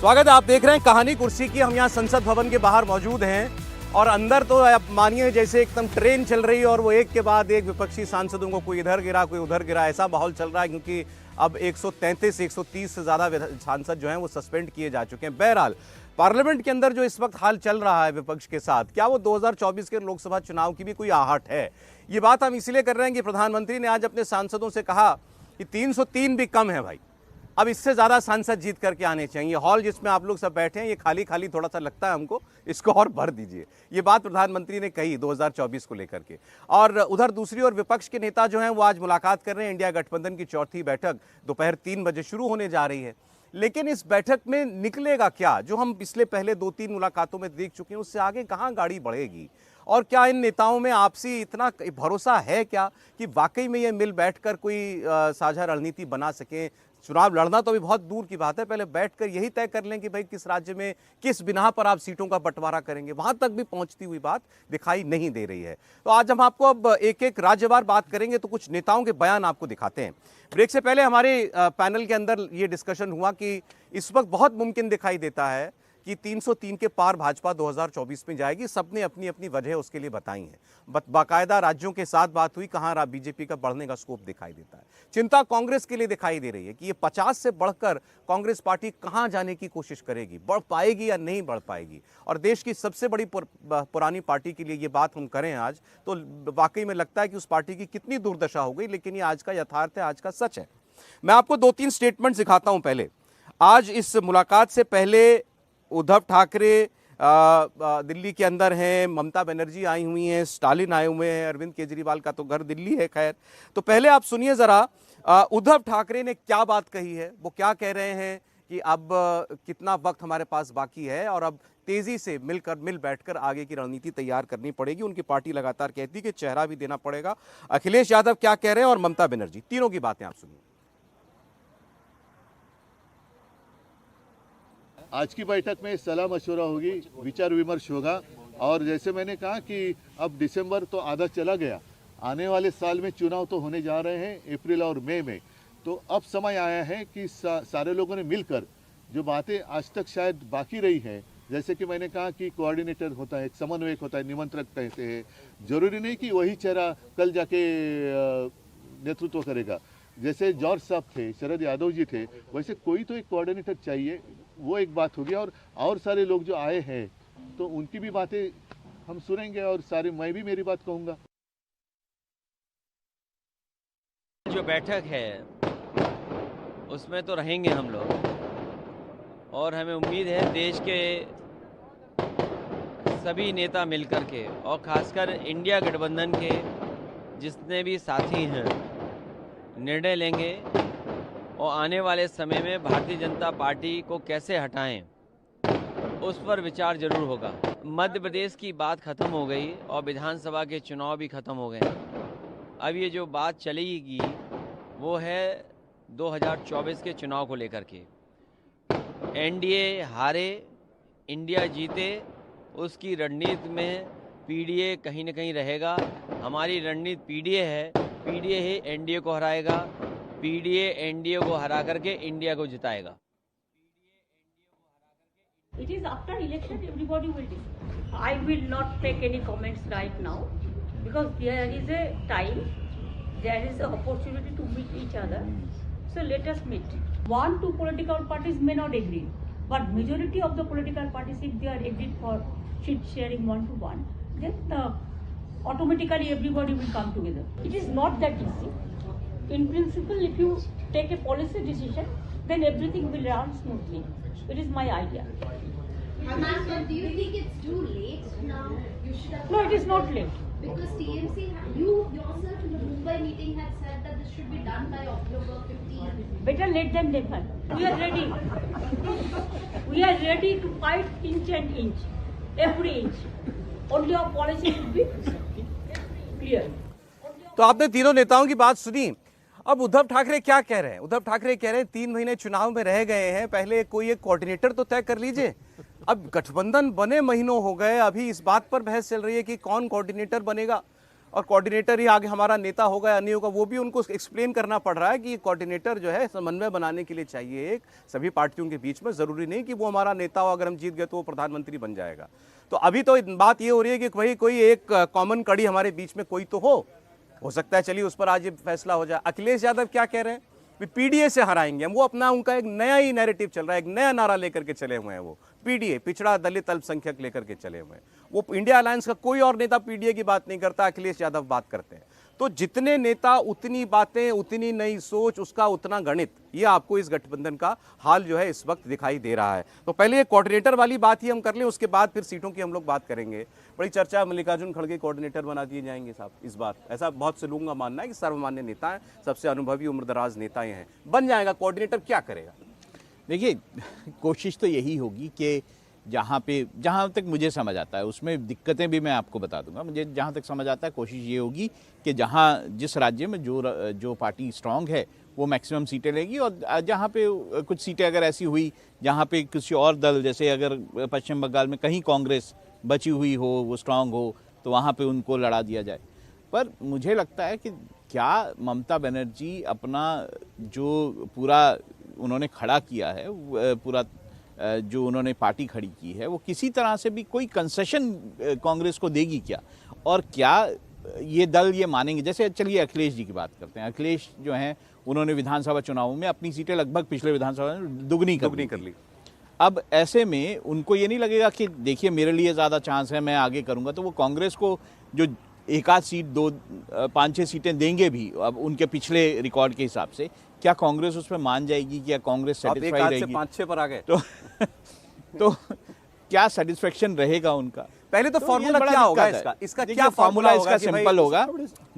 स्वागत है, आप देख रहे हैं कहानी कुर्सी की। हम यहाँ संसद भवन के बाहर मौजूद हैं और अंदर तो आप मानिए जैसे एकदम ट्रेन चल रही है और वो एक के बाद एक विपक्षी सांसदों को कोई इधर गिरा कोई उधर गिरा, ऐसा माहौल चल रहा है क्योंकि अब 133-130 से ज़्यादा सांसद जो हैं वो सस्पेंड किए जा चुके हैं। बहरहाल पार्लियामेंट के अंदर जो इस वक्त हाल चल रहा है विपक्ष के साथ, क्या वो 2024 के लोकसभा चुनाव की भी कोई आहट है? ये बात हम इसलिए कर रहे हैं कि प्रधानमंत्री ने आज अपने सांसदों से कहा कि 303 भी कम है भाई, अब इससे ज़्यादा सांसद जीत करके आने चाहिए। हॉल जिसमें आप लोग सब बैठे हैं ये खाली खाली थोड़ा सा लगता है हमको, इसको और भर दीजिए। ये बात प्रधानमंत्री ने कही 2024 को लेकर के। और उधर दूसरी ओर विपक्ष के नेता जो हैं वो आज मुलाकात कर रहे हैं। इंडिया गठबंधन की चौथी बैठक दोपहर 3 बजे शुरू होने जा रही है, लेकिन इस बैठक में निकलेगा क्या? जो हम पिछले पहले 2-3 मुलाकातों में देख चुके हैं उससे आगे कहाँ गाड़ी बढ़ेगी? और क्या इन नेताओं में आपसी इतना भरोसा है क्या कि वाकई में ये मिल बैठकर कोई साझा रणनीति बना सकें? चुनाव लड़ना तो अभी बहुत दूर की बात है, पहले बैठकर यही तय कर लें कि भाई किस राज्य में किस बिना पर आप सीटों का बंटवारा करेंगे, वहां तक भी पहुंचती हुई बात दिखाई नहीं दे रही है। तो आज हम आपको अब एक एक राज्यवार बात करेंगे, तो कुछ नेताओं के बयान आपको दिखाते हैं। ब्रेक से पहले हमारे पैनल के अंदर ये डिस्कशन हुआ कि इस वक्त बहुत मुमकिन दिखाई देता है कि 303 के पार भाजपा 2024 में जाएगी। सबने अपनी अपनी वजह उसके लिए बताई है। बाकायदा राज्यों के साथ बात हुई, कहाँ बीजेपी का बढ़ने का स्कोप दिखाई देता है। चिंता कांग्रेस के लिए दिखाई दे रही है कि ये 50 से बढ़कर कांग्रेस पार्टी कहाँ जाने की कोशिश करेगी, बढ़ पाएगी या नहीं बढ़ पाएगी। और देश की सबसे बड़ी पुरानी पार्टी के लिए ये बात हम करें आज, तो वाकई में लगता है कि उस पार्टी की कितनी दुर्दशा हो गई, लेकिन ये आज का यथार्थ है, आज का सच है। मैं आपको 2-3 स्टेटमेंट दिखाता हूं। पहले आज इस मुलाकात से पहले उद्धव ठाकरे दिल्ली के अंदर हैं, ममता बनर्जी आई हुई हैं, स्टालिन आए हुए हैं, अरविंद केजरीवाल का तो घर दिल्ली है। खैर, तो पहले आप सुनिए जरा उद्धव ठाकरे ने क्या बात कही है। वो क्या कह रहे हैं कि अब कितना वक्त हमारे पास बाकी है और अब तेजी से मिल बैठकर आगे की रणनीति तैयार करनी पड़ेगी। उनकी पार्टी लगातार कहती है कि चेहरा भी देना पड़ेगा। अखिलेश यादव क्या कह रहे हैं और ममता बनर्जी, तीनों की बातें आप सुनिए। आज की बैठक में सलाह मशवरा होगी, विचार विमर्श होगा। और जैसे मैंने कहा कि अब दिसंबर तो आधा चला गया, आने वाले साल में चुनाव तो होने जा रहे हैं अप्रैल और मई में। तो अब समय आया है कि सारे लोगों ने मिलकर जो बातें आज तक शायद बाकी रही हैं, जैसे कि मैंने कहा कि कोऑर्डिनेटर होता है, एक समन्वयक होता है, निमंत्रक कहते हैं। जरूरी नहीं कि वही चेहरा कल जाके नेतृत्व करेगा। जैसे जॉर्ज साहब थे, शरद यादव जी थे, वैसे कोई तो एक कोऑर्डिनेटर चाहिए। वो एक बात होगी। और सारे लोग जो आए हैं तो उनकी भी बातें हम सुनेंगे और मैं भी मेरी बात कहूँगा। जो बैठक है उसमें तो रहेंगे हम लोग और हमें उम्मीद है देश के सभी नेता मिलकर के और खासकर इंडिया गठबंधन के जितने भी साथी हैं निर्णय लेंगे और आने वाले समय में भारतीय जनता पार्टी को कैसे हटाएं उस पर विचार जरूर होगा। मध्य प्रदेश की बात खत्म हो गई और विधानसभा के चुनाव भी खत्म हो गए। अब ये जो बात चलेगी वो है 2024 के चुनाव को लेकर के। एनडीए हारे, इंडिया जीते, उसकी रणनीति में पीडीए कहीं न कहीं रहेगा। हमारी रणनीति पीडीए है, पीडीए ही एनडीए को हराएगा, पीडीए एनडीए को हरा करके इंडिया को जिताएगा। It is after election everybody will decide. I will not take any comments right now because there is a time, there is an opportunity to meet each other. So let us meet. 1-2 political parties may not agree, but majority of the political parties, if they are agreed for seat sharing 1-to-1, then automatically everybody will come together. It is not that easy. In principle, if you take a policy decision, then everything will run smoothly. It is my idea. Ma'am, do you think it's too late now? You should have. No, it is not late. Because TMC, you yourself in the Mumbai meeting had said that this should be done by October 15th. Better late than never. We are ready. We are ready to fight inch and inch, every inch. Only our policy should be clear. तो आपने तीनों नेताओं की बात सुनी। अब उद्धव ठाकरे क्या कह रहे हैं? उद्धव ठाकरे कह रहे हैं 3 महीने चुनाव में रह गए हैं, पहले कोई एक कोऑर्डिनेटर तो तय कर लीजिए। अब गठबंधन बने महीनों हो गए, अभी इस बात पर बहस चल रही है कि कौन कोऑर्डिनेटर बनेगा। और कोऑर्डिनेटर ही आगे हमारा नेता होगा या नहीं होगा वो भी उनको एक्सप्लेन करना पड़ रहा है कि कोऑर्डिनेटर जो है समन्वय बनाने के लिए चाहिए एक सभी पार्टियों के बीच में। ज़रूरी नहीं कि वो हमारा नेता हो, अगर हम जीत गए तो वो प्रधानमंत्री बन जाएगा। तो अभी तो बात ये हो रही है कि भाई कोई एक कॉमन कड़ी हमारे बीच में कोई तो हो सकता है, चलिए उस पर आज ये फैसला हो जाए। अखिलेश यादव क्या कह रहे हैं, पीडीए से हराएंगे हम, वो अपना उनका एक नया ही नैरेटिव चल रहा है, एक नया नारा लेकर के चले हुए हैं। वो पीडीए, पिछड़ा दलित अल्पसंख्यक लेकर के चले हुए हैं। वो इंडिया अलायंस का कोई और नेता पीडीए की बात नहीं करता, अखिलेश यादव बात करते हैं। तो जितने नेता उतनी बातें, उतनी नई सोच, उसका उतना गणित, ये आपको इस गठबंधन का हाल जो है इस वक्त दिखाई दे रहा है। तो पहले ये कोऑर्डिनेटर वाली बात ही हम कर लें, उसके बाद फिर सीटों की हम लोग बात करेंगे। बड़ी चर्चा, मल्लिकार्जुन खड़गे कोऑर्डिनेटर बना दिए जाएंगे साहब इस बार, ऐसा बहुत से लोगों का मानना है कि सर्वमान्य नेता हैं, सबसे अनुभवी उम्रदराज नेता हैं, बन जाएगा कोऑर्डिनेटर। क्या करेगा? देखिए, कोशिश तो यही होगी कि जहाँ तक मुझे समझ आता है, उसमें दिक्कतें भी मैं आपको बता दूंगा। मुझे जहाँ तक समझ आता है, कोशिश ये होगी कि जिस राज्य में जो पार्टी स्ट्रांग है वो मैक्सिमम सीटें लेगी, और जहाँ पे कुछ सीटें अगर ऐसी हुई जहाँ पे किसी और दल, जैसे अगर पश्चिम बंगाल में कहीं कांग्रेस बची हुई हो, वो स्ट्रांग हो, तो वहाँ पे उनको लड़ा दिया जाए। पर मुझे लगता है कि क्या ममता बनर्जी अपना जो पूरा उन्होंने खड़ा किया है, पूरा जो उन्होंने पार्टी खड़ी की है, वो किसी तरह से भी कोई कंसेशन कांग्रेस को देगी क्या? और क्या ये दल ये मानेंगे? जैसे चलिए अखिलेश जी की बात करते हैं। अखिलेश जो हैं, उन्होंने विधानसभा चुनावों में अपनी सीटें लगभग पिछले विधानसभा में दुगनी कर ली। अब ऐसे में उनको ये नहीं लगेगा कि देखिए मेरे लिए ज़्यादा चांस है, मैं आगे करूँगा, तो वो कांग्रेस को जो एक आध सीट, 5-6 सीटें देंगे भी अब उनके पिछले रिकॉर्ड के हिसाब से, क्या कांग्रेस उस पर मान जाएगी? क्या कांग्रेस सेटिस्फाई रहेगी? 5-6 पर आ गए तो क्या सेटिस्फेक्शन रहेगा उनका? पहले तो फॉर्मूला क्या होगा इसका क्या फॉर्मूला होगा? इसका सिंपल होगा।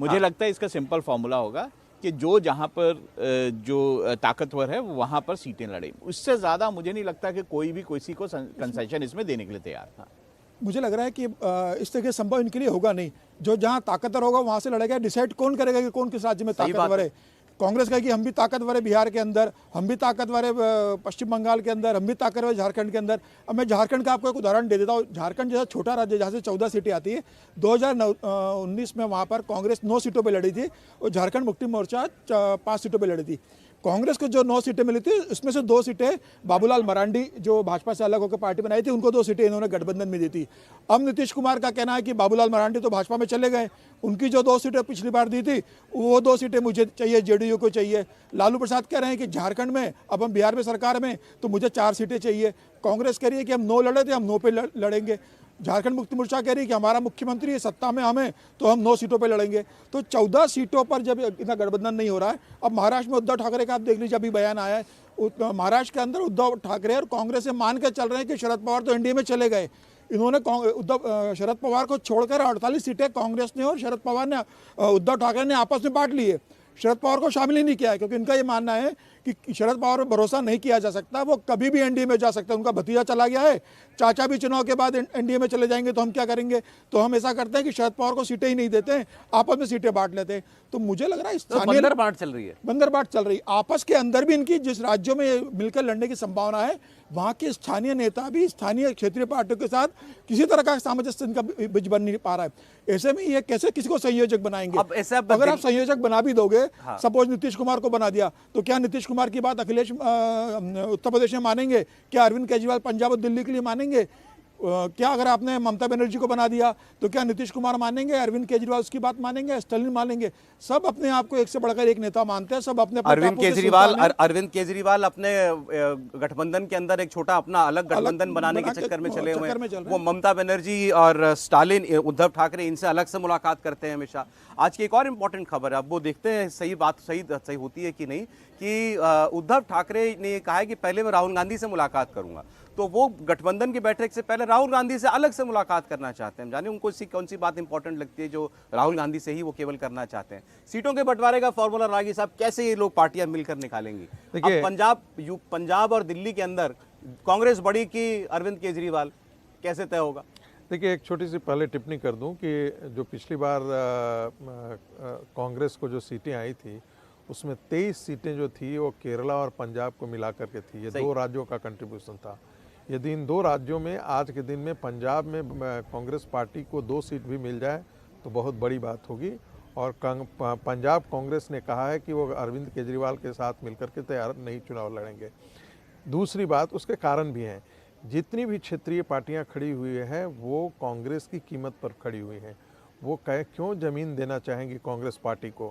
मुझे लगता है इसका सिंपल फॉर्मूला होगा कि जहाँ पर जो ताकतवर है वहाँ पर सीटें लड़े। उससे ज़्यादा मुझे नहीं लगता कि कोई भी किसी को कंसेशन इसमें देने के लिए तैयार था। मुझे लग रहा है कि इस तरह के संभव इनके लिए होगा नहीं। जो जहाँ ताकतवर होगा वहाँ से लड़ेगा। डिसाइड कौन करेगा कि कौन किस राज्य में ताकतवर है? कांग्रेस कहेगी हम भी ताकतवर है बिहार के अंदर, हम भी ताकतवर है पश्चिम बंगाल के अंदर, हम भी ताकतवर है झारखंड के अंदर। अब मैं झारखंड का आपको एक उदाहरण दे देता हूँ। झारखंड जैसा छोटा राज्य जहाँ से 14 सीटें आती है, 2019 में वहाँ पर कांग्रेस 9 सीटों पर लड़ी थी और झारखंड मुक्ति मोर्चा 5 सीटों पर लड़ी थी। कांग्रेस को जो 9 सीटें मिली थी, उसमें से 2 सीटें बाबूलाल मरांडी जो भाजपा से अलग होकर पार्टी बनाई थी, उनको 2 सीटें इन्होंने गठबंधन में दी थी। अब नीतीश कुमार का कहना है कि बाबूलाल मरांडी तो भाजपा में चले गए, उनकी जो 2 सीटें पिछली बार दी थी वो 2 सीटें मुझे चाहिए, जेडीयू को चाहिए। लालू प्रसाद कह रहे हैं कि झारखंड में, अब हम बिहार में सरकार में, तो मुझे 4 सीटें चाहिए। कांग्रेस कह रही है कि हम 9 लड़े थे, हम 9 पे लड़ेंगे। झारखंड मुक्ति मोर्चा कह रही है कि हमारा मुख्यमंत्री सत्ता में हमें, तो हम 9 सीटों पे लड़ेंगे। तो 14 सीटों पर जब इतना गठबंधन नहीं हो रहा है, अब महाराष्ट्र में उद्धव ठाकरे का आप देख लीजिए, अभी बयान आया है महाराष्ट्र के अंदर, उद्धव ठाकरे और कांग्रेस से मान के चल रहे हैं कि शरद पवार तो एनडीए में चले गए। इन्होंने शरद पवार को छोड़कर 48 सीटें कांग्रेस ने और शरद पवार ने, उद्धव ठाकरे ने आपस में बांट ली है। शरद पवार को शामिल ही नहीं किया है, क्योंकि इनका ये मानना है कि शरद पवार पर भरोसा नहीं किया जा सकता, वो कभी भी एनडीए में जा सकते हैं। उनका भतीजा चला गया है, चाचा भी चुनाव के बाद एनडीए में चले जाएंगे, तो हम क्या करेंगे? तो हम ऐसा करते हैं कि शरद पवार को सीटें ही नहीं देते हैं, आपस में सीटें बांट लेते हैं। तो मुझे लग रहा है बंदर बांट चल रही है, बंदर बांट चल रही है। आपस के अंदर भी इनकी जिस राज्यों में मिलकर लड़ने की संभावना है, वहाँ के स्थानीय नेता भी स्थानीय क्षेत्रीय पार्टियों के साथ किसी तरह का सामंजस्य इनका बीच बन नहीं पा रहा है। ऐसे में ये कैसे किसी को संयोजक बनाएंगे? अगर आप संयोजक बना भी दोगे, सपोज नीतीश कुमार को बना दिया, तो क्या नीतीश कुमार की बात अखिलेश उत्तर प्रदेश में मानेंगे? क्या अरविंद केजरीवाल पंजाब और दिल्ली के लिए मानेंगे? क्या अगर आपने ममता बनर्जी को बना दिया, तो क्या नीतीश कुमार मानेंगे? अरविंद केजरीवाल उसकी बात मानेंगे? स्टालिन मानेंगे? सब अपने आप को एक से बढ़कर एक नेता मानते हैं, सब अपने अरविंद केजरीवाल अपने गठबंधन के अंदर एक छोटा अपना अलग गठबंधन बनाने के चक्कर में चले हुए हैं। वो ममता बनर्जी और स्टालिन, उद्धव ठाकरे, इनसे अलग से मुलाकात करते हैं हमेशा। आज की एक और इम्पोर्टेंट खबर है, अब वो देखते हैं सही बात सही होती है कि नहीं, कि उद्धव ठाकरे ने कहा है कि पहले मैं राहुल गांधी से मुलाकात करूंगा। तो वो गठबंधन की बैठक से पहले राहुल गांधी से अलग से मुलाकात करना चाहते हैं। जाने उनको कौन सी बात इंपॉर्टेंट लगती है जो राहुल गांधी से ही वो केवल करना चाहते हैं। सीटों के बंटवारे का फॉर्मूला रागी साहब कैसे ये लोग पार्टियां मिलकर निकालेंगी? अब पंजाब और दिल्ली के अंदर कांग्रेस बड़ी कि अरविंद केजरीवाल, कैसे तय होगा? देखिए, एक छोटी सी पहले टिप्पणी कर दूं कि जो पिछली बार कांग्रेस को जो सीटें आई थी, उसमें 23 सीटें जो थी वो केरला और पंजाब को मिला करके थी। ये 2 राज्यों का कंट्रीब्यूशन था। यदि इन 2 राज्यों में आज के दिन में पंजाब में कांग्रेस पार्टी को 2 सीट भी मिल जाए तो बहुत बड़ी बात होगी। और पंजाब कांग्रेस ने कहा है कि वो अरविंद केजरीवाल के साथ मिलकर के तैयार नहीं चुनाव लड़ेंगे। दूसरी बात, उसके कारण भी हैं, जितनी भी क्षेत्रीय पार्टियां खड़ी हुई हैं वो कांग्रेस की कीमत पर खड़ी हुई हैं। वो क्यों ज़मीन देना चाहेंगी कांग्रेस पार्टी को?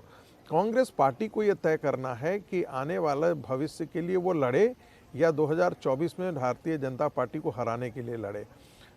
कांग्रेस पार्टी को ये तय करना है कि आने वाले भविष्य के लिए वो लड़े या 2024 में भारतीय जनता पार्टी को हराने के लिए लड़े।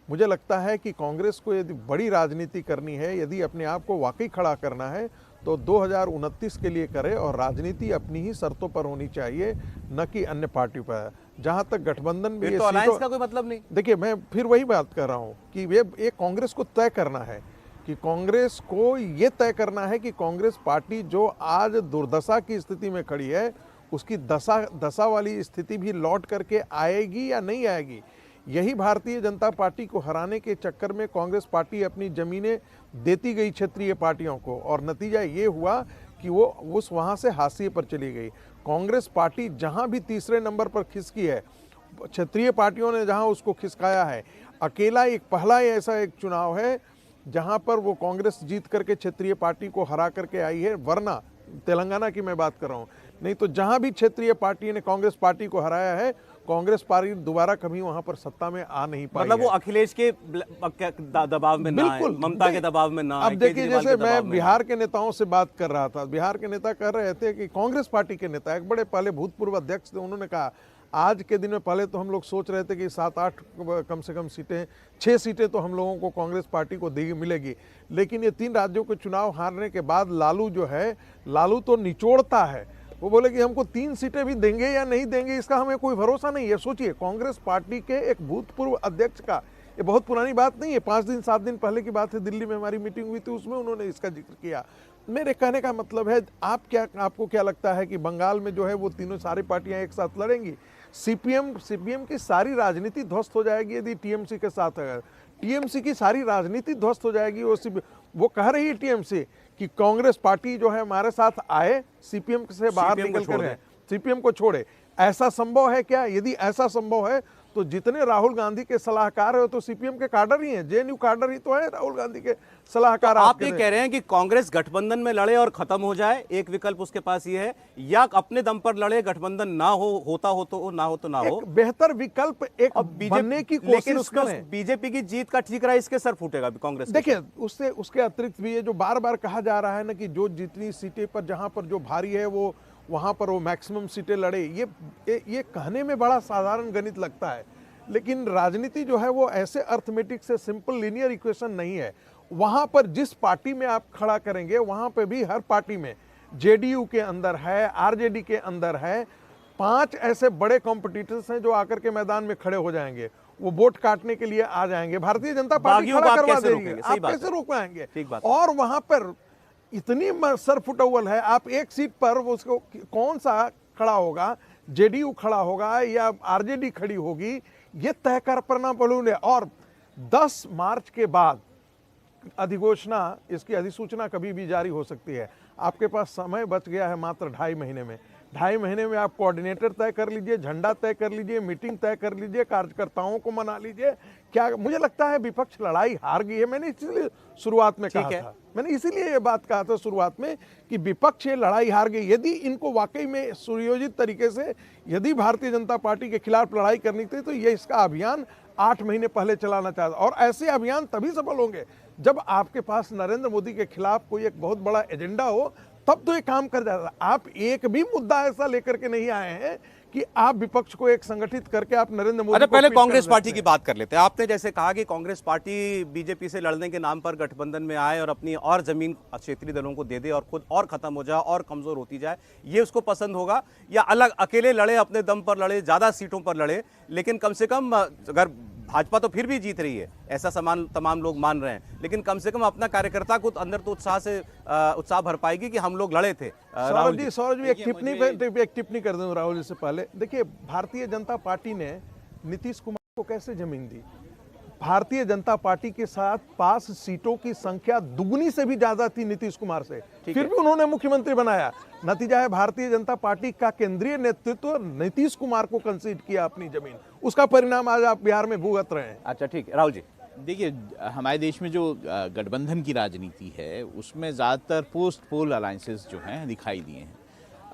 मुझे लगता है कि कांग्रेस को यदि बड़ी राजनीति करनी है, यदि अपने आप को वाकई खड़ा करना है, तो 2029 के लिए करे और राजनीति अपनी ही शर्तों पर होनी चाहिए, न कि अन्य पार्टियों पर। जहां तक गठबंधन भी, तो अलायंस का कोई मतलब नहीं। देखिए, मैं फिर वही बात कर रहा हूं कि ये कांग्रेस को तय करना है, कि कांग्रेस को ये तय करना है कि कांग्रेस पार्टी जो आज दुर्दशा की स्थिति में खड़ी है, उसकी दशा वाली स्थिति भी लौट करके आएगी या नहीं आएगी। यही भारतीय जनता पार्टी को हराने के चक्कर में कांग्रेस पार्टी अपनी जमीनें देती गई क्षेत्रीय पार्टियों को, और नतीजा ये हुआ कि वो वहाँ से हाशिए पर चली गई। कांग्रेस पार्टी जहाँ भी तीसरे नंबर पर खिसकी है, क्षेत्रीय पार्टियों ने जहाँ उसको खिसकाया है, अकेला एक पहला ऐसा एक चुनाव है जहाँ पर वो कांग्रेस जीत करके क्षेत्रीय पार्टी को हरा करके आई है। वरना तेलंगाना की मैं बात कर रहा हूँ, नहीं तो जहाँ भी क्षेत्रीय पार्टी ने कांग्रेस पार्टी को हराया है, कांग्रेस पार्टी दोबारा कभी वहां पर सत्ता में आ नहीं पाई। मतलब वो अखिलेश के दबाव में ना आए, ममता के दबाव में ना आए। अब देखिए, जैसे मैं बिहार के नेताओं से बात कर रहा था, बिहार के नेता कह रहे थे कि कांग्रेस पार्टी के नेता, एक बड़े पहले भूतपूर्व अध्यक्ष थे, उन्होंने कहा आज के दिन में, पहले तो हम लोग सोच रहे थे कि 7-8 कम से कम सीटें, 6 सीटें तो हम लोगों को कांग्रेस पार्टी को मिलेगी, लेकिन ये 3 राज्यों के चुनाव हारने के बाद लालू जो है, लालू तो निचोड़ता है। वो बोले कि हमको 3 सीटें भी देंगे या नहीं देंगे इसका हमें कोई भरोसा नहीं है। सोचिए, कांग्रेस पार्टी के एक भूतपूर्व अध्यक्ष का, ये बहुत पुरानी बात नहीं है, 5 दिन 7 दिन पहले की बात है, दिल्ली में हमारी मीटिंग हुई थी, उसमें उन्होंने इसका जिक्र किया। मेरे कहने का मतलब है, आपको क्या लगता है कि बंगाल में जो है वो तीनों सारी पार्टियां एक साथ लड़ेंगी? सीपीएम की सारी राजनीति ध्वस्त हो जाएगी यदि टीएमसी के साथ है। टीएमसी की सारी राजनीति ध्वस्त हो जाएगी। वो कह रही है टीएमसी कि कांग्रेस पार्टी जो है हमारे साथ आए, सीपीएम से बाहर निकल कर सीपीएम को छोड़े। ऐसा संभव है क्या? यदि ऐसा संभव है तो जितने राहुल गांधी के सलाहकार है तो सीपीएम के कार्डर ही हैं, जेएनयू कार्डर ही तो है राहुल गांधी के सलाहकार। तो आप ये कह रहे हैं कि कांग्रेस गठबंधन में लड़े और खत्म हो जाए, एक विकल्प उसके पास ये है, या अपने दम पर लड़े, गठबंधन ना होता हो तो ना हो तो ना हो। बेहतर विकल्प एक बनने की कोशिश करें। बीजेपी की जीत का ठीक रहा, इसके सर फूटेगा कांग्रेस। देखिए, उसके अतिरिक्त भी ये जो बार बार कहा जा रहा है ना कि जो जितनी सीटें पर, जहां पर जो भारी है वो वहां पर वो मैक्सिमम सीटें लड़े, ये कहने में बड़ा साधारण गणित लगता है, लेकिन राजनीति जो है वो ऐसे अर्थमेटिक से सिंपल लीनियर इक्वेशन नहीं है। वहां पर जिस पार्टी में आप खड़ा करेंगे, वहां पे भी हर पार्टी में, जेडीयू के अंदर है, आरजेडी के अंदर है, 5 ऐसे बड़े कॉम्पिटिटर्स हैं जो आकर के मैदान में खड़े हो जाएंगे, वो वोट काटने के लिए आ जाएंगे। भारतीय जनता पार्टी खड़ा करवा देगी, आप कैसे रोक पाएंगे? और वहां पर इतनी सरफुटौल है, आप एक सीट पर उसको कौन सा खड़ा होगा, जेडीयू खड़ा होगा या आरजेडी खड़ी होगी, ये तय कर पाना बोलूंगे। और 10 मार्च के बाद अधिघोषणा, इसकी अधिसूचना कभी भी जारी हो सकती है। आपके पास समय बच गया है मात्र 2.5 महीने में। 2.5 महीने में आप कोऑर्डिनेटर तय कर लीजिए, झंडा तय कर लीजिए, मीटिंग तय कर लीजिए, कार्यकर्ताओं को मना लीजिए। क्या मुझे लगता है विपक्ष लड़ाई हार गई है। मैंने इसलिए शुरुआत में कहा था, मैंने इसीलिए ये बात कहा था शुरुआत में कि विपक्ष ये लड़ाई हार गई। यदि इनको वाकई में सुनियोजित तरीके से यदि भारतीय जनता पार्टी के खिलाफ लड़ाई करनी थी तो ये इसका अभियान 8 महीने पहले चलाना चाहता। और ऐसे अभियान तभी सफल होंगे जब आपके पास नरेंद्र मोदी के खिलाफ कोई एक बहुत बड़ा एजेंडा हो, तब तो ये काम कर जाता। आप एक भी मुद्दा ऐसा लेकर के नहीं आए हैं कि आप विपक्ष को एक संगठित करके आप नरेंद्र मोदी। पहले कांग्रेस पार्टी की बात कर लेते हैं। आपने जैसे कहा कि कांग्रेस पार्टी बीजेपी से लड़ने के नाम पर गठबंधन में आए और अपनी और जमीन क्षेत्रीय दलों को दे दे और खुद और खत्म हो जाए और कमजोर होती जाए, ये उसको पसंद होगा, या अलग अकेले लड़े, अपने दम पर लड़े, ज्यादा सीटों पर लड़े, लेकिन कम से कम अगर भाजपा तो फिर भी जीत रही है ऐसा तमाम लोग मान रहे हैं, लेकिन कम से कम अपना कार्यकर्ता को अंदर तो उत्साह भर पाएगी कि हम लोग लड़े थे। सौरभ जी एक टिप्पणी कर दूं राहुल जी से पहले। देखिए, भारतीय जनता पार्टी ने नीतीश कुमार को कैसे जमीन दी? भारतीय जनता पार्टी के साथ पास सीटों की संख्या दुगनी से भी ज्यादा थी नीतीश कुमार से, फिर भी उन्होंने मुख्यमंत्री बनाया। नतीजा है भारतीय जनता पार्टी का केंद्रीय नेतृत्व नीतीश कुमार को कंसीड किया अपनी जमीन, उसका परिणाम आज आप बिहार में भुगत रहे हैं। अच्छा, ठीक है राहुल जी। देखिए, हमारे देश में जो गठबंधन की राजनीति है उसमें ज़्यादातर पोस्ट पोल अलायंसेस जो हैं दिखाई दिए हैं।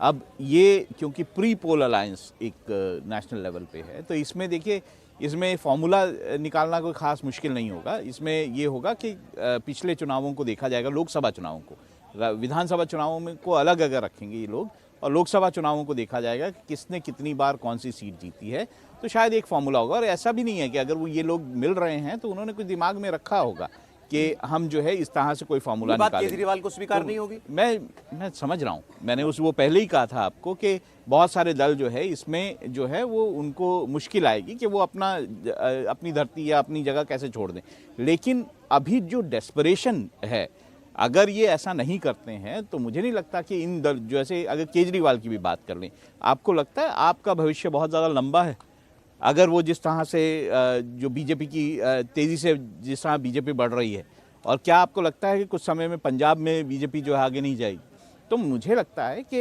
अब ये क्योंकि प्री पोल अलायंस एक नेशनल लेवल पे है, तो इसमें देखिए, इसमें फॉर्मूला निकालना कोई ख़ास मुश्किल नहीं होगा। इसमें ये होगा कि पिछले चुनावों को देखा जाएगा, लोकसभा चुनावों को, विधानसभा चुनावों में को अलग अगर रखेंगे ये लोग, और लोकसभा चुनावों को देखा जाएगा कि किसने कितनी बार कौन सी सीट जीती है, तो शायद एक फॉर्मूला होगा। और ऐसा भी नहीं है कि अगर वो ये लोग मिल रहे हैं तो उन्होंने कुछ दिमाग में रखा होगा कि हम जो है इस तरह से कोई फॉर्मूला निकालेंगे। केजरीवाल को स्वीकार नहीं होगी। मैं समझ रहा हूँ, मैंने वो पहले ही कहा था आपको कि बहुत सारे दल जो है इसमें जो है वो उनको मुश्किल आएगी कि वो अपनी धरती या अपनी जगह कैसे छोड़ दें। लेकिन अभी जो डेस्परेशन है, अगर ये ऐसा नहीं करते हैं तो मुझे नहीं लगता कि इन दल, जैसे अगर केजरीवाल की भी बात कर लें, आपको लगता है आपका भविष्य बहुत ज़्यादा लंबा है? अगर वो जिस तरह से जो बीजेपी की तेज़ी से जिस तरह बीजेपी बढ़ रही है, और क्या आपको लगता है कि कुछ समय में पंजाब में बीजेपी जो है आगे नहीं जाएगी? तो मुझे लगता है कि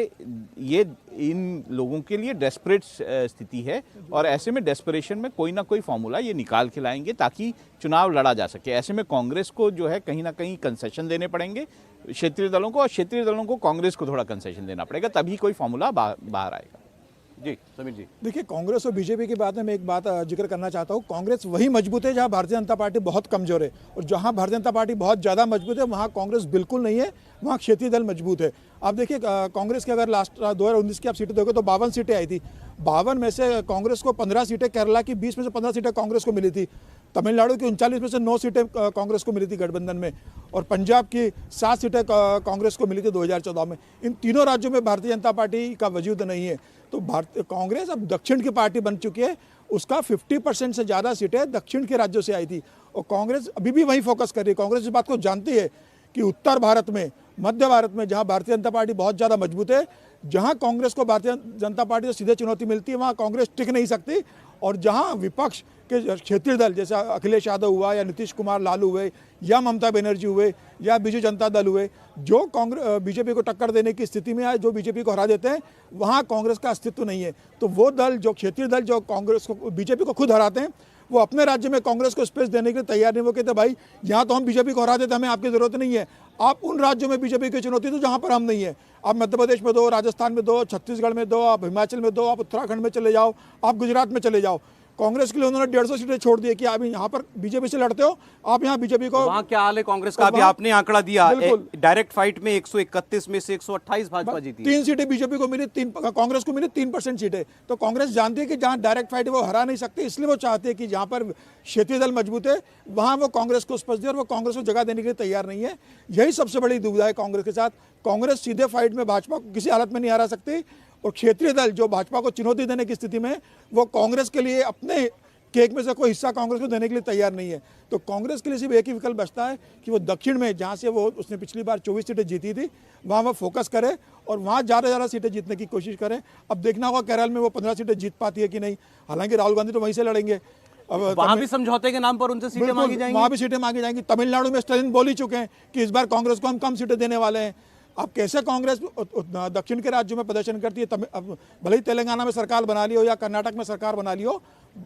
ये इन लोगों के लिए डेस्परेट स्थिति है, और ऐसे में डेस्परेशन में कोई ना कोई फॉर्मूला ये निकाल के लाएंगे ताकि चुनाव लड़ा जा सके। ऐसे में कांग्रेस को जो है कहीं ना कहीं कंसेशन देने पड़ेंगे क्षेत्रीय दलों को, और क्षेत्रीय दलों को कांग्रेस को थोड़ा कंसेशन देना पड़ेगा, तभी कोई फॉर्मूला बाहर आएगा। जी समीर जी, देखिए, कांग्रेस और बीजेपी की बात में मैं एक बात जिक्र करना चाहता हूँ। कांग्रेस वही मजबूत है जहाँ भारतीय जनता पार्टी बहुत कमजोर है, और जहाँ भारतीय जनता पार्टी बहुत ज़्यादा मजबूत है वहाँ कांग्रेस बिल्कुल नहीं है, वहाँ क्षेत्रीय दल मजबूत है। आप देखिए, कांग्रेस की अगर लास्ट 2019 की आप सीटें देखो तो 52 सीटें आई थी। 52 में से कांग्रेस को 15 सीटें, केरला की 20 में से 15 सीटें कांग्रेस को मिली थी, तमिलनाडु की 39 में से 9 सीटें कांग्रेस को मिली थी गठबंधन में, और पंजाब की 7 सीटें कांग्रेस को मिली थी 2014 में। इन तीनों राज्यों में भारतीय जनता पार्टी का वजूद नहीं है। तो कांग्रेस अब दक्षिण की पार्टी बन चुकी है, उसका 50% से ज़्यादा सीटें दक्षिण के राज्यों से आई थी, और कांग्रेस अभी भी वही फोकस कर रही है। कांग्रेस इस बात को जानती है कि उत्तर भारत में, मध्य भारत में जहां भारतीय जनता पार्टी बहुत ज़्यादा मजबूत है, जहां कांग्रेस को भारतीय जनता पार्टी से सीधे चुनौती मिलती है, वहां कांग्रेस टिक नहीं सकती। और जहां विपक्ष के क्षेत्रीय दल जैसे अखिलेश यादव हुआ, या नीतीश कुमार लालू हुए, या ममता बनर्जी हुए, या बीजू जनता दल हुए, जो कांग्रेस बीजेपी को टक्कर देने की स्थिति में आए, जो बीजेपी को हरा देते हैं, वहां कांग्रेस का अस्तित्व नहीं है। तो वो दल, जो क्षेत्रीय दल जो कांग्रेस को, बीजेपी को खुद हराते हैं, वो अपने राज्य में कांग्रेस को स्पेस देने के लिए तैयार नहीं। वो कहते भाई, यहाँ तो हम बीजेपी को हरा देते, हमें आपकी जरूरत नहीं है, आप उन राज्यों में बीजेपी की चुनौती दो जहाँ पर हम नहीं है। आप मध्य प्रदेश में दो, राजस्थान में दो, छत्तीसगढ़ में दो, आप हिमाचल में दो, आप उत्तराखंड में चले जाओ, आप गुजरात में चले जाओ। कांग्रेस के लिए उन्होंने 150 सीटें छोड़ दी कि आप यहाँ पर बीजेपी से लड़ते हो, आप यहाँ बीजेपी को। वहाँ क्या हाल है कांग्रेस का? अभी आपने आंकड़ा दिया, डायरेक्ट फाइट में 131 में से 128 भाजपा जीती, 3 सीटें बीजेपी को मिली, 3 कांग्रेस को मिली, 3% सीटें। तो कांग्रेस जानती है कि जहाँ डायरेक्ट फाइट है वो हरा नहीं सकती, इसलिए वो चाहती है कि जहाँ पर क्षेत्रीय दल मजबूत है वहाँ वो कांग्रेस को स्पर्श दे, और वो कांग्रेस को जगह देने के लिए तैयार नहीं है। यही सबसे बड़ी दुविधा है कांग्रेस के साथ। कांग्रेस सीधे फाइट में भाजपा को किसी हालत में नहीं हरा सकती, और क्षेत्रीय दल जो भाजपा को चुनौती देने की स्थिति में, वो कांग्रेस के लिए अपने केक में से कोई हिस्सा कांग्रेस को देने के लिए तैयार नहीं है। तो कांग्रेस के लिए सिर्फ एक ही विकल्प बचता है कि वो दक्षिण में, जहाँ से वो उसने पिछली बार 24 सीटें जीती थी, वहाँ वो फोकस करे और वहाँ ज़्यादा सीटें जीतने की कोशिश करें। अब देखना होगा केरल में वो 15 सीटें जीत पाती है कि नहीं। हालांकि राहुल गांधी तो वहीं से लड़ेंगे। अब वहाँ भी समझौते के नाम पर उनसे सीटें मांगी जाएंगी, वहाँ भी सीटें मांगी जाएंगी। तमिलनाडु में स्टालिन बोल ही चुके हैं कि इस बार कांग्रेस को हम कम सीटें देने वाले हैं। अब कैसे कांग्रेस दक्षिण के राज्यों में प्रदर्शन करती है, भले ही तेलंगाना में सरकार बना ली हो या कर्नाटक में सरकार बना ली हो,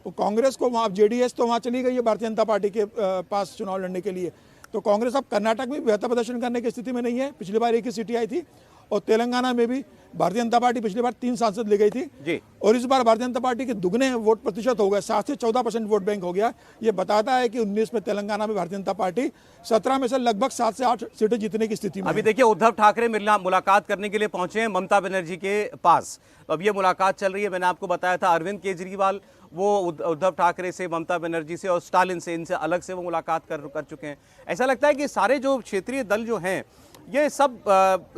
कांग्रेस को वहाँ जेडीएस तो वहाँ चली गई है भारतीय जनता पार्टी के पास चुनाव लड़ने के लिए। तो कांग्रेस अब कर्नाटक में बेहतर प्रदर्शन करने की स्थिति में नहीं है। पिछली बार 1 ही सीटें आई थी, और तेलंगाना में भी भारतीय जनता पार्टी पिछली बार 3 सांसद ले गई थी जी। और इस बार भारतीय जनता पार्टी के दुगने वोट प्रतिशत हो गए, 7 से 14% वोट बैंक हो गया। ये बताता है कि 19 में तेलंगाना में भारतीय जनता पार्टी 17 में से लगभग 7 से 8 सीटें जीतने की स्थिति में। अभी देखिए, उद्धव ठाकरे मुलाकात करने के लिए पहुंचे हैं ममता बनर्जी के पास। तो अब ये मुलाकात चल रही है। मैंने आपको बताया था अरविंद केजरीवाल वो उद्धव ठाकरे से, ममता बनर्जी से और स्टालिन से, इनसे अलग से वो मुलाकात कर चुके हैं। ऐसा लगता है कि सारे जो क्षेत्रीय दल जो हैं, ये सब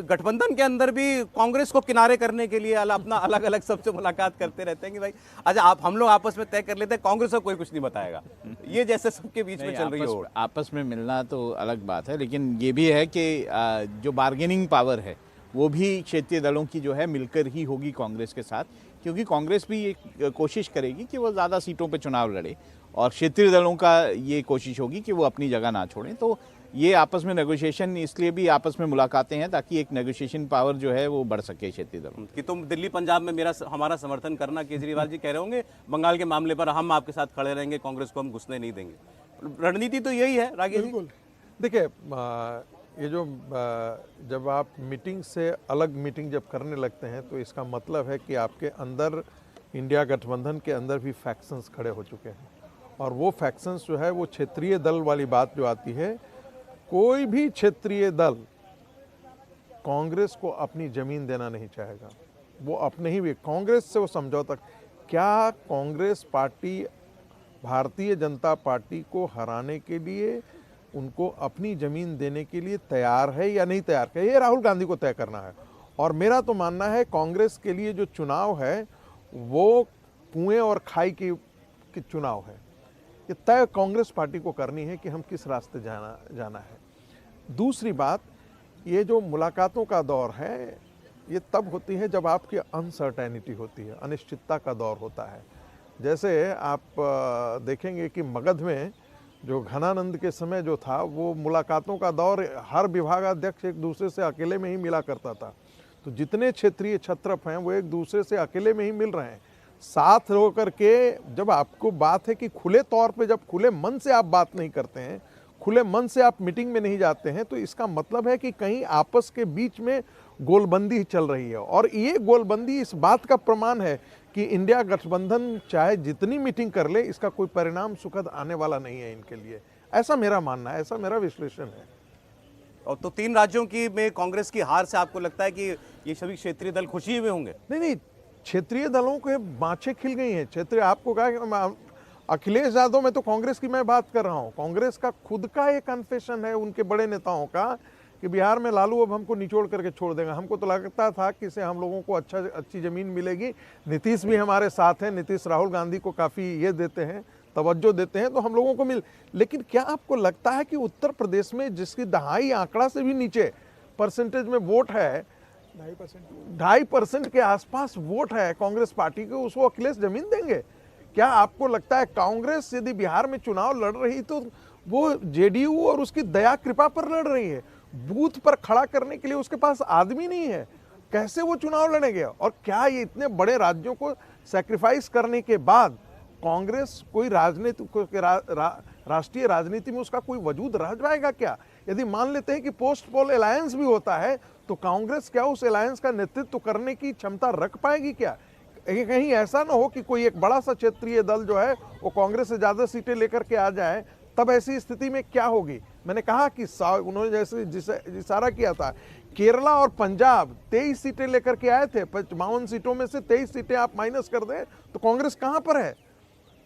गठबंधन के अंदर भी कांग्रेस को किनारे करने के लिए अपना अलग अलग सबसे मुलाकात करते रहते हैं कि भाई अच्छा हम लोग आपस में तय कर लेते हैं, कांग्रेस को कोई कुछ नहीं बताएगा। ये जैसे सबके बीच में चल रही है। आपस में मिलना तो अलग बात है, लेकिन ये भी है कि जो बार्गेनिंग पावर है वो भी क्षेत्रीय दलों की जो है मिलकर ही होगी कांग्रेस के साथ, क्योंकि कांग्रेस भी ये कोशिश करेगी कि वो ज़्यादा सीटों पर चुनाव लड़े, और क्षेत्रीय दलों का ये कोशिश होगी कि वो अपनी जगह ना छोड़ें। तो ये आपस में नेगोशिएशन, इसलिए भी आपस में मुलाकातें हैं ताकि एक नेगोशिएशन पावर जो है वो बढ़ सके क्षेत्रीय दलों कि तुम दिल्ली पंजाब में हमारा समर्थन करना। केजरीवाल जी कह रहे होंगे बंगाल के मामले पर हम आपके साथ खड़े रहेंगे, कांग्रेस को हम घुसने नहीं देंगे। रणनीति तो यही है राकेश जी। बिल्कुल। देखिए ये जो जब आप मीटिंग से अलग मीटिंग जब करने लगते हैं तो इसका मतलब है कि आपके अंदर इंडिया गठबंधन के अंदर भी फैक्शंस खड़े हो चुके हैं, और वो फैक्शंस जो है वो क्षेत्रीय दल वाली बात जो आती है, कोई भी क्षेत्रीय दल कांग्रेस को अपनी जमीन देना नहीं चाहेगा। वो अपने ही कांग्रेस से वो समझौता, क्या कांग्रेस पार्टी भारतीय जनता पार्टी को हराने के लिए उनको अपनी जमीन देने के लिए तैयार है या नहीं तैयार है, ये राहुल गांधी को तय करना है। और मेरा तो मानना है कांग्रेस के लिए जो चुनाव है वो कुएं और खाई की चुनाव है। ये तय कांग्रेस पार्टी को करनी है कि हम किस रास्ते जाना है। दूसरी बात, ये जो मुलाकातों का दौर है ये तब होती है जब आपकी अनसर्टेनिटी होती है, अनिश्चितता का दौर होता है। जैसे आप देखेंगे कि मगध में जो घनानंद के समय जो था वो मुलाकातों का दौर, हर विभागाध्यक्ष एक दूसरे से अकेले में ही मिला करता था। तो जितने क्षेत्रीय छत्रप हैं वो एक दूसरे से अकेले में ही मिल रहे हैं, साथ होकर के। जब आपको बात है कि खुले तौर पे, जब खुले मन से आप बात नहीं करते हैं, खुले मन से आप मीटिंग में नहीं जाते हैं, तो इसका मतलब है कि कहीं आपस के बीच में गोलबंदी चल रही है। और ये गोलबंदी इस बात का प्रमाण है कि इंडिया गठबंधन चाहे जितनी मीटिंग कर ले, इसका कोई परिणाम सुखद आने वाला नहीं है इनके लिए। ऐसा मेरा मानना है, ऐसा मेरा विश्लेषण है। और तो 3 राज्यों की में कांग्रेस की हार से आपको लगता है कि ये सभी क्षेत्रीय दल खुशी में होंगे? नहीं, क्षेत्रीय दलों के बाँछें खिल गई हैं। क्षेत्रीय, आपको कहा कि अखिलेश यादव में तो कांग्रेस की मैं बात कर रहा हूँ, कांग्रेस का खुद का एक कन्फेशन है उनके बड़े नेताओं का कि बिहार में लालू अब हमको निचोड़ करके छोड़ देगा। हमको तो लगता था कि इससे हम लोगों को अच्छी ज़मीन मिलेगी। नीतीश भी हमारे साथ हैं, नीतीश राहुल गांधी को काफ़ी ये देते हैं, तवज्जो देते हैं, तो हम लोगों को लेकिन क्या आपको लगता है कि उत्तर प्रदेश में जिसकी दहाई आंकड़ा से भी नीचे परसेंटेज में वोट है, 2.5% के आसपास वोट है कांग्रेस पार्टी के, उसको अखिलेश जमीन देंगे? क्या आपको लगता है कांग्रेस यदि बिहार में चुनाव लड़ रही तो वो जेडीयू और उसकी दया कृपा पर लड़ रही है? बूथ पर खड़ा करने के लिए उसके पास आदमी नहीं है, कैसे वो चुनाव लड़ेंगे? और क्या ये इतने बड़े राज्यों को सैक्रिफाइस करने के बाद कांग्रेस कोई राष्ट्रीय राजनीति में उसका कोई वजूद रह जाएगा क्या? यदि मान लेते हैं कि पोस्ट पोल अलायंस भी होता है तो कांग्रेस क्या उस अलायंस का नेतृत्व करने की क्षमता रख पाएगी क्या? कहीं ऐसा ना हो कि कोई एक बड़ा सा क्षेत्रीय दल जो है वो कांग्रेस से ज्यादा सीटें लेकर के आ जाए, तब ऐसी स्थिति में क्या होगी? मैंने कहा कि उन्होंने जैसे इशारा किया था, केरला और पंजाब 23 सीटें लेकर के आए थे, 52 सीटों में से 23 सीटें आप माइनस कर दें तो कांग्रेस कहां पर है?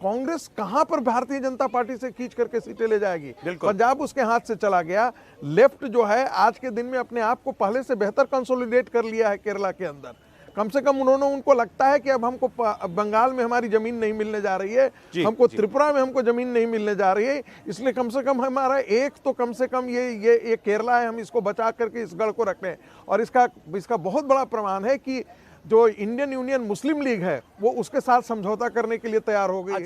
कांग्रेस कहां पर भारतीय जनता पार्टी से खींच करके सीटें ले जाएगी? पंजाब उसके हाथ से चला गया। लेफ्ट जो है आज के दिन में अपने आप को पहले से बेहतर कंसोलिडेट कर लिया है केरला के अंदर। कम से कम उनको लगता है कि अब हमको बंगाल में हमारी जमीन नहीं मिलने जा रही है, हमको त्रिपुरा में हमको जमीन नहीं मिलने जा रही है, इसलिए कम से कम हमारा एक तो कम से कम ये केरला है, हम इसको बचा करके इस गढ़ को रख लें। और इसका बहुत बड़ा प्रमाण है कि जो इंडियन यूनियन मुस्लिम लीग है वो उसके साथ समझौता करने के लिए तैयार हो गई है।